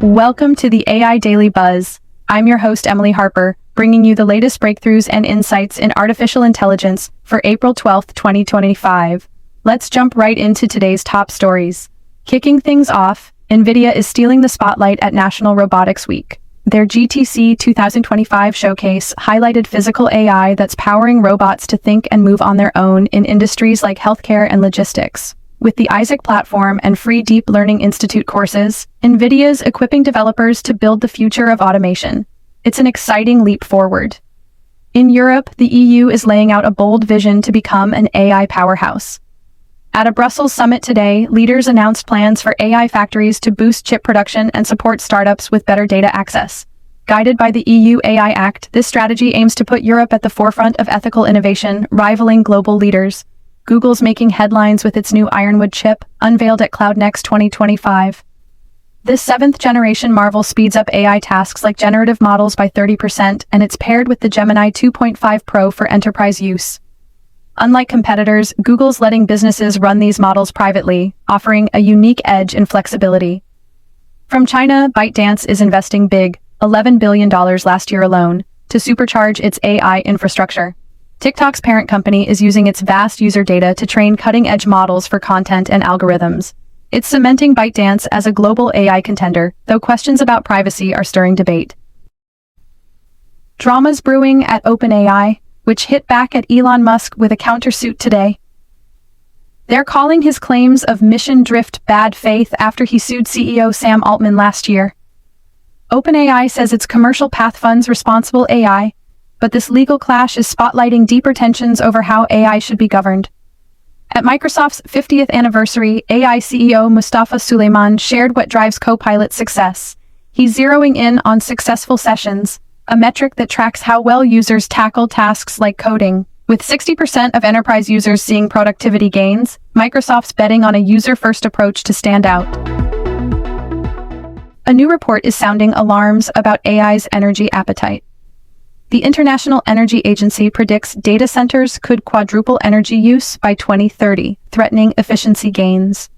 Welcome to the AI Daily Buzz. I'm your host, Emily Harper, bringing you the latest breakthroughs and insights in artificial intelligence for April 12, 2025. Let's jump right into today's top stories. Kicking things off, NVIDIA is stealing the spotlight at National Robotics Week. Their GTC 2025 showcase highlighted physical AI that's powering robots to think and move on their own in industries like healthcare and logistics. With the Isaac platform and free Deep Learning Institute courses, NVIDIA's equipping developers to build the future of automation. It's an exciting leap forward. In Europe, the EU is laying out a bold vision to become an AI powerhouse. At a Brussels summit today, leaders announced plans for AI factories to boost chip production and support startups with better data access. Guided by the EU AI Act, this strategy aims to put Europe at the forefront of ethical innovation, rivaling global leaders. Google's making headlines with its new Ironwood chip, unveiled at CloudNext 2025. This seventh-generation marvel speeds up AI tasks like generative models by 30%, and it's paired with the Gemini 2.5 Pro for enterprise use. Unlike competitors, Google's letting businesses run these models privately, offering a unique edge in flexibility. From China, ByteDance is investing big, $11 billion last year alone, to supercharge its AI infrastructure. TikTok's parent company is using its vast user data to train cutting-edge models for content and algorithms. It's cementing ByteDance as a global AI contender, though questions about privacy are stirring debate. Drama's brewing at OpenAI, which hit back at Elon Musk with a countersuit today. They're calling his claims of mission drift bad faith after he sued CEO Sam Altman last year. OpenAI says its commercial path funds responsible AI, but this legal clash is spotlighting deeper tensions over how AI should be governed. At Microsoft's 50th anniversary, AI CEO Mustafa Suleyman shared what drives Copilot's success. He's zeroing in on successful sessions, a metric that tracks how well users tackle tasks like coding. With 60% of enterprise users seeing productivity gains, Microsoft's betting on a user-first approach to stand out. A new report is sounding alarms about AI's energy appetite. The International Energy Agency predicts data centers could quadruple energy use by 2030, threatening efficiency gains.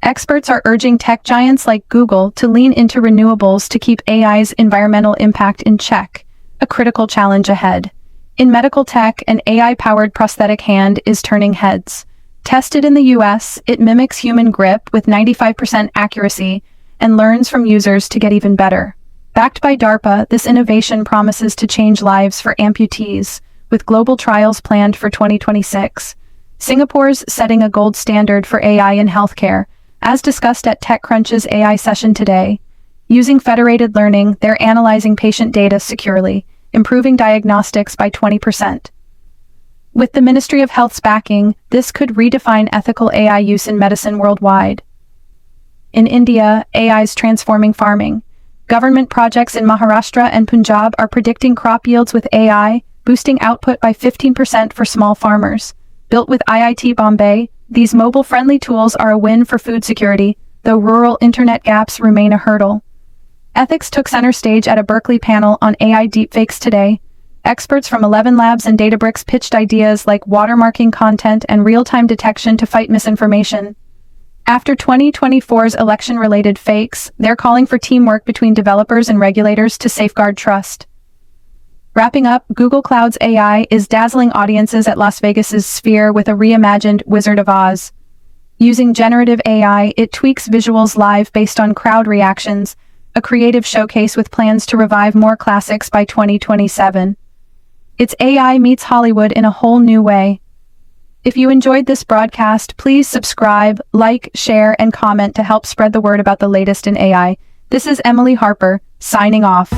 Experts are urging tech giants like Google to lean into renewables to keep AI's environmental impact in check, a critical challenge ahead. In medical tech, an AI-powered prosthetic hand is turning heads. Tested in the US, it mimics human grip with 95% accuracy and learns from users to get even better. Backed by DARPA, this innovation promises to change lives for amputees, with global trials planned for 2026. Singapore's setting a gold standard for AI in healthcare, as discussed at TechCrunch's AI session today. Using federated learning, they're analyzing patient data securely, improving diagnostics by 20%. With the Ministry of Health's backing, this could redefine ethical AI use in medicine worldwide. In India, AI's transforming farming. Government projects in Maharashtra and Punjab are predicting crop yields with AI, boosting output by 15% for small farmers. Built with IIT Bombay, these mobile-friendly tools are a win for food security, though rural internet gaps remain a hurdle. Ethics took center stage at a Berkeley panel on AI deepfakes today. Experts from 11 Labs and Databricks pitched ideas like watermarking content and real-time detection to fight misinformation. After 2024's election-related fakes, they're calling for teamwork between developers and regulators to safeguard trust. Wrapping up, Google Cloud's AI is dazzling audiences at Las Vegas's Sphere with a reimagined Wizard of Oz. Using generative AI, it tweaks visuals live based on crowd reactions, a creative showcase with plans to revive more classics by 2027. It's AI meets Hollywood in a whole new way. If you enjoyed this broadcast, please subscribe, like, share, and comment to help spread the word about the latest in AI. This is Emily Harper, signing off.